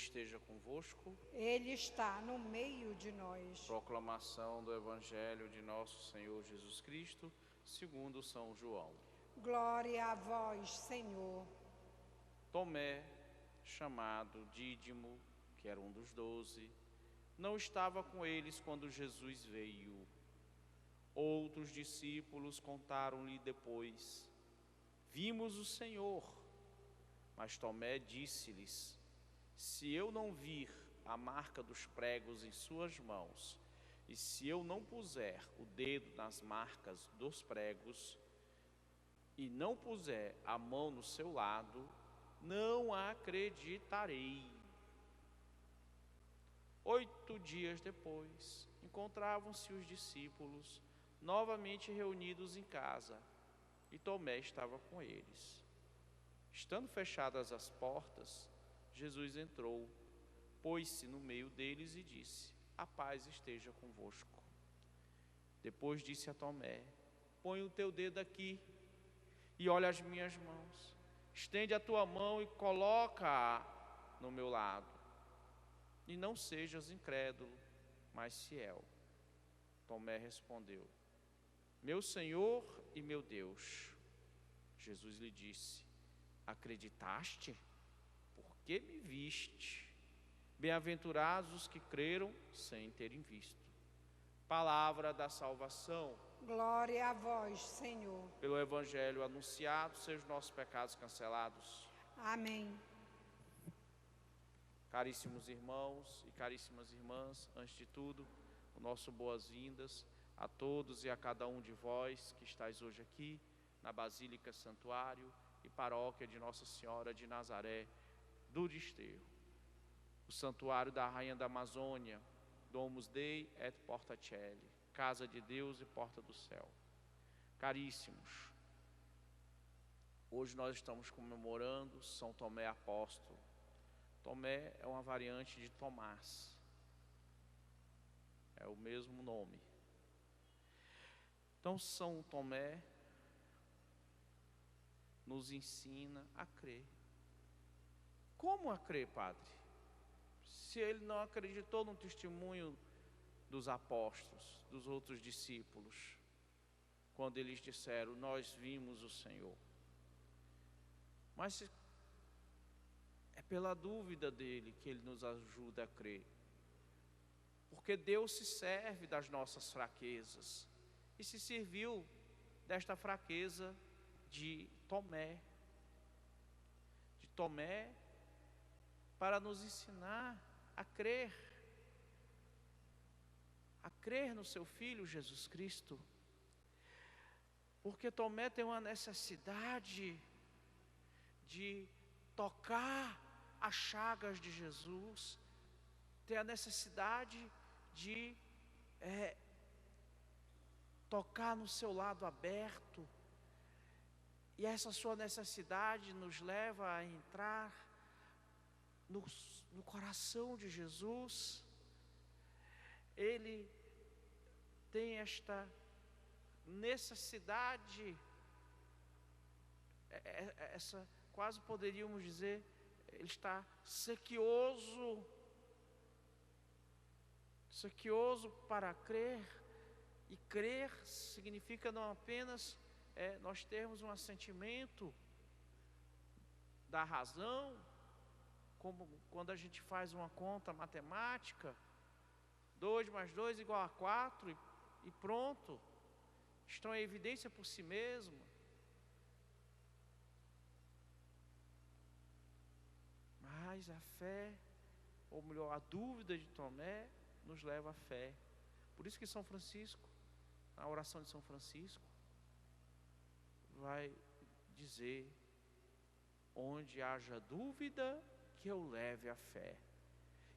esteja convosco. Ele está no meio de nós. Proclamação do Evangelho de nosso Senhor Jesus Cristo, segundo São João. Glória a vós, Senhor. Tomé, chamado Dídimo, que era um dos 12, não estava com eles quando Jesus veio. Outros discípulos contaram-lhe depois: vimos o Senhor. Mas Tomé disse-lhes: se eu não vir a marca dos pregos em suas mãos, e se eu não puser o dedo nas marcas dos pregos, e não puser a mão no seu lado, não acreditarei. 8 dias depois, encontravam-se os discípulos novamente reunidos em casa, e Tomé estava com eles. Estando fechadas as portas, Jesus entrou, pôs-se no meio deles e disse: a paz esteja convosco. Depois disse a Tomé: põe o teu dedo aqui e olha as minhas mãos. Estende a tua mão e coloca-a no meu lado. E não sejas incrédulo, mas fiel. Tomé respondeu: meu Senhor e meu Deus. Jesus lhe disse: acreditaste? Porque me viste. Bem-aventurados os que creram sem terem visto. Palavra da salvação. Glória a vós, Senhor. Pelo Evangelho anunciado, sejam nossos pecados cancelados. Amém. Caríssimos irmãos e caríssimas irmãs, antes de tudo, o nosso boas-vindas a todos e a cada um de vós que estáis hoje aqui na Basílica Santuário e Paróquia de Nossa Senhora de Nazaré do Desterro, o Santuário da Rainha da Amazônia, Domus Dei et Porta Coeli, Casa de Deus e Porta do Céu. Caríssimos, hoje nós estamos comemorando São Tomé Apóstolo. Tomé é uma variante de Tomás, é o mesmo nome. Então São Tomé nos ensina a crer. Como a crer, Padre? Se ele não acreditou no testemunho dos apóstolos, dos outros discípulos, quando eles disseram: nós vimos o Senhor. Mas é pela dúvida dele que ele nos ajuda a crer. Porque Deus se serve das nossas fraquezas e se serviu desta fraqueza de Tomé. Para nos ensinar a crer no seu Filho Jesus Cristo. Porque Tomé tem uma necessidade de tocar as chagas de Jesus, tem a necessidade de tocar no seu lado aberto, e essa sua necessidade nos leva a entrar no coração de Jesus. Ele tem esta necessidade, essa, quase poderíamos dizer, ele está sequioso para crer. E crer significa não apenas nós termos um assentimento da razão, como quando a gente faz uma conta matemática, 2 mais 2 igual a 4 e pronto, estão em evidência por si mesmo. Mas a fé, ou melhor, a dúvida de Tomé nos leva à fé. Por isso que São Francisco, na oração de São Francisco, vai dizer: onde haja dúvida, que eu leve a fé.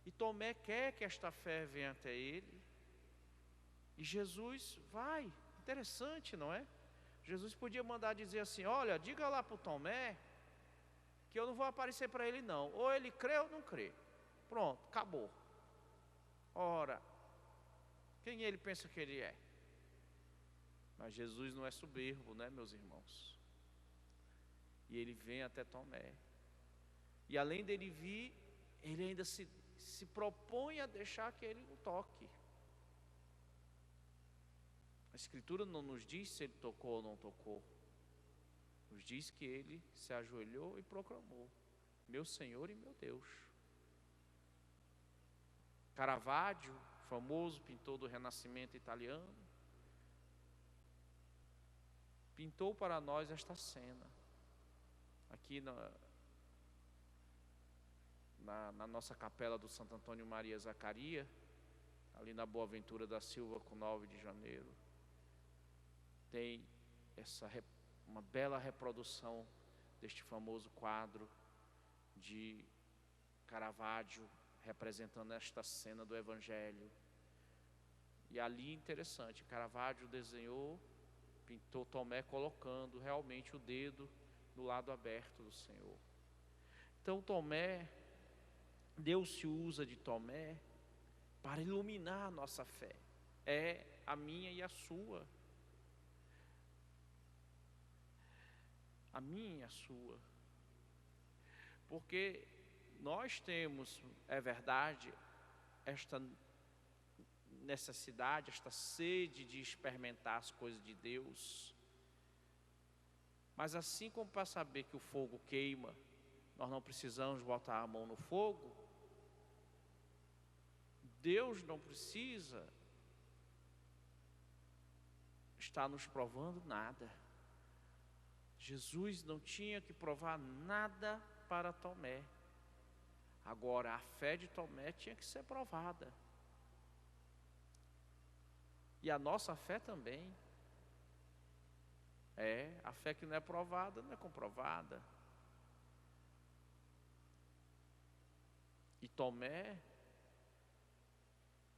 E Tomé quer que esta fé venha até ele, e Jesus vai. Interessante, não é? Jesus podia mandar dizer assim: olha, diga lá para o Tomé que eu não vou aparecer para ele não, ou ele crê ou não crê, pronto, acabou. Ora, quem ele pensa que ele é? Mas Jesus não é soberbo, né, meus irmãos? E ele vem até Tomé. E além dele vir, ele ainda se propõe a deixar que ele o toque. A Escritura não nos diz se ele tocou ou não tocou. Nos diz que ele se ajoelhou e proclamou: meu Senhor e meu Deus. Caravaggio, famoso pintor do Renascimento italiano, pintou para nós esta cena. Aqui na nossa capela do Santo Antônio Maria Zacaria, ali na Boa Ventura da Silva, com 9 de janeiro, tem uma bela reprodução deste famoso quadro de Caravaggio, representando esta cena do Evangelho. E ali, interessante, Caravaggio pintou Tomé colocando realmente o dedo no lado aberto do Senhor. Então Tomé, Deus se usa de Tomé para iluminar a nossa fé. É a minha e a sua. A minha e a sua. Porque nós temos, é verdade, esta necessidade, esta sede de experimentar as coisas de Deus. Mas assim como para saber que o fogo queima, nós não precisamos botar a mão no fogo, Deus não precisa estar nos provando nada. Jesus não tinha que provar nada para Tomé. Agora, a fé de Tomé tinha que ser provada. E a nossa fé também. A fé que não é provada, não é comprovada. E Tomé,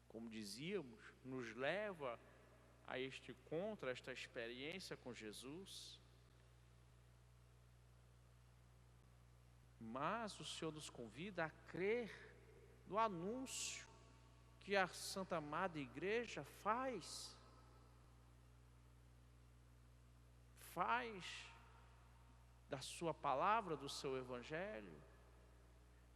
como dizíamos, nos leva a este encontro, a esta experiência com Jesus. Mas o Senhor nos convida a crer no anúncio que a Santa Amada Igreja faz da sua palavra, do seu Evangelho,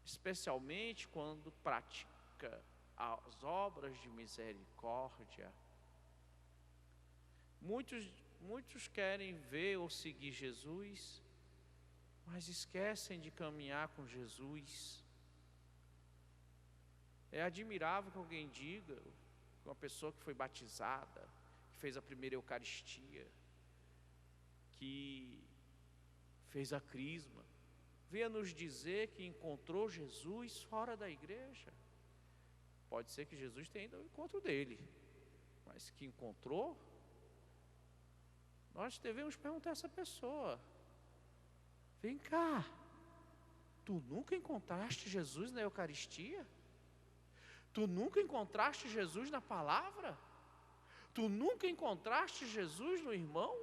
especialmente quando pratica as obras de misericórdia. Muitos querem ver ou seguir Jesus, mas esquecem de caminhar com Jesus. É admirável que alguém diga, uma pessoa que foi batizada, que fez a primeira Eucaristia, que fez a crisma, venha nos dizer que encontrou Jesus fora da igreja. Pode ser que Jesus tenha ido ao encontro dele, mas que encontrou, nós devemos perguntar a essa pessoa: vem cá, tu nunca encontraste Jesus na Eucaristia? Tu nunca encontraste Jesus na palavra? Tu nunca encontraste Jesus no irmão?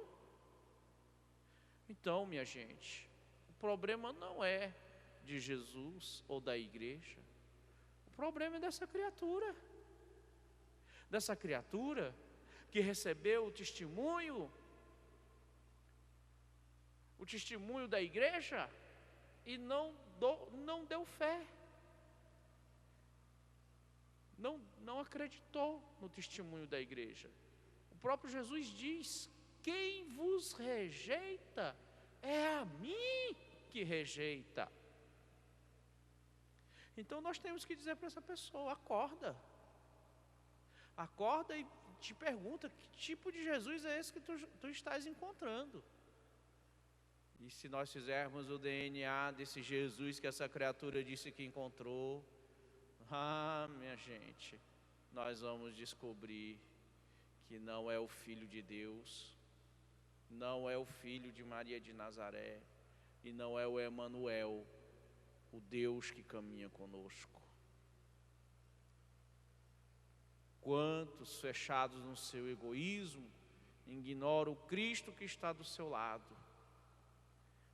Então, minha gente, o problema não é de Jesus ou da igreja. O problema é dessa criatura que recebeu o testemunho da igreja e não deu fé, não acreditou no testemunho da igreja. O próprio Jesus diz: quem vos rejeita é a mim que rejeita. Então nós temos que dizer para essa pessoa: acorda e te pergunta que tipo de Jesus é esse que tu estás encontrando. E se nós fizermos o DNA desse Jesus que essa criatura disse que encontrou, minha gente, nós vamos descobrir que não é o Filho de Deus, não é o Filho de Maria de Nazaré, e não é o Emanuel, o Deus que caminha conosco. Quantos fechados no seu egoísmo ignoram o Cristo que está do seu lado,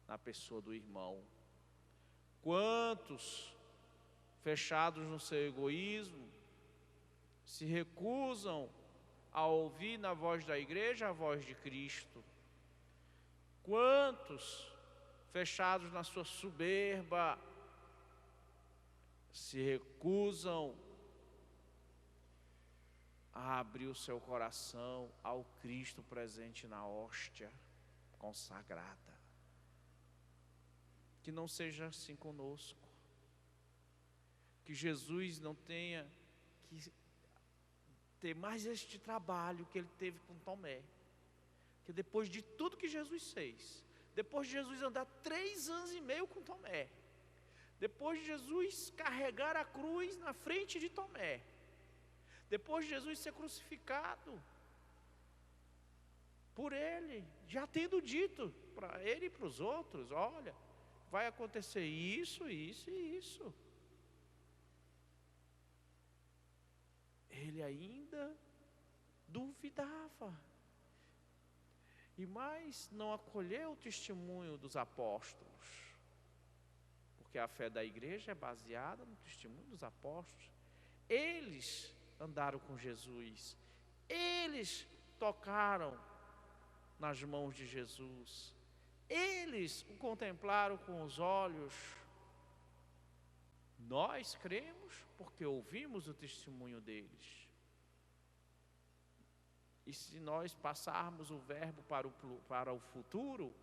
na pessoa do irmão? Quantos fechados no seu egoísmo se recusam a ouvir na voz da igreja a voz de Cristo? Quantos fechados na sua soberba se recusam a abrir o seu coração ao Cristo presente na hóstia consagrada. Que não seja assim conosco. Que Jesus não tenha que ter mais este trabalho que ele teve com Tomé. Que depois de tudo que Jesus fez, depois de Jesus andar 3 anos e meio com Tomé, depois de Jesus carregar a cruz na frente de Tomé, depois de Jesus ser crucificado por ele, já tendo dito para ele e para os outros: olha, vai acontecer isso, isso e isso. Ele ainda duvidava. E mais, não acolheu o testemunho dos apóstolos. Porque a fé da igreja é baseada no testemunho dos apóstolos. Eles andaram com Jesus. Eles tocaram nas mãos de Jesus. Eles o contemplaram com os olhos. Nós cremos porque ouvimos o testemunho deles. E se nós passarmos o verbo para o futuro,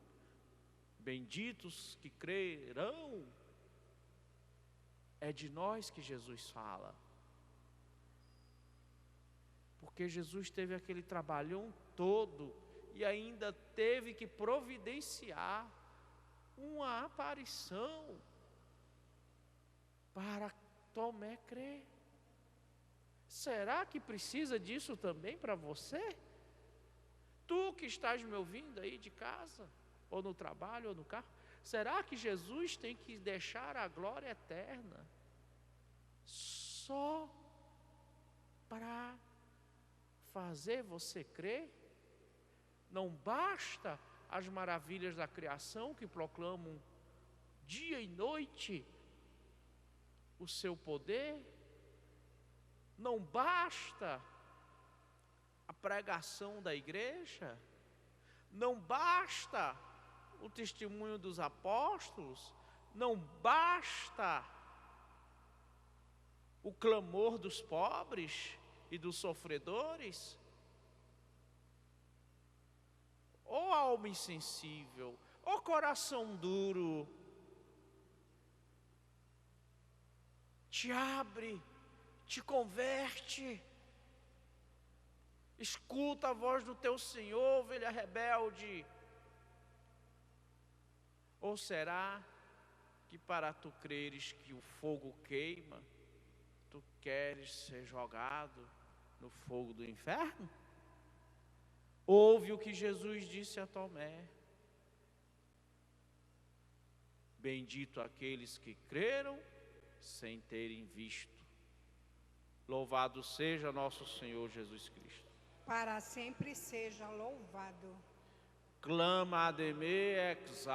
benditos que crerão, é de nós que Jesus fala. Porque Jesus teve aquele trabalhão todo e ainda teve que providenciar uma aparição para Tomé crer. Será que precisa disso também para você? Tu que estás me ouvindo aí de casa, ou no trabalho, ou no carro, será que Jesus tem que deixar a glória eterna só para fazer você crer? Não basta as maravilhas da criação que proclamam dia e noite o seu poder? Não basta a pregação da igreja? Não basta o testemunho dos apóstolos? Não basta o clamor dos pobres e dos sofredores? Ó alma insensível, ó coração duro, te abre, te converte, escuta a voz do teu Senhor, ovelha rebelde. Ou será que para tu creres que o fogo queima, tu queres ser jogado no fogo do inferno? Ouve o que Jesus disse a Tomé: bendito aqueles que creram sem terem visto. Louvado seja nosso Senhor Jesus Cristo. Para sempre seja louvado. Clama ad me, exalta.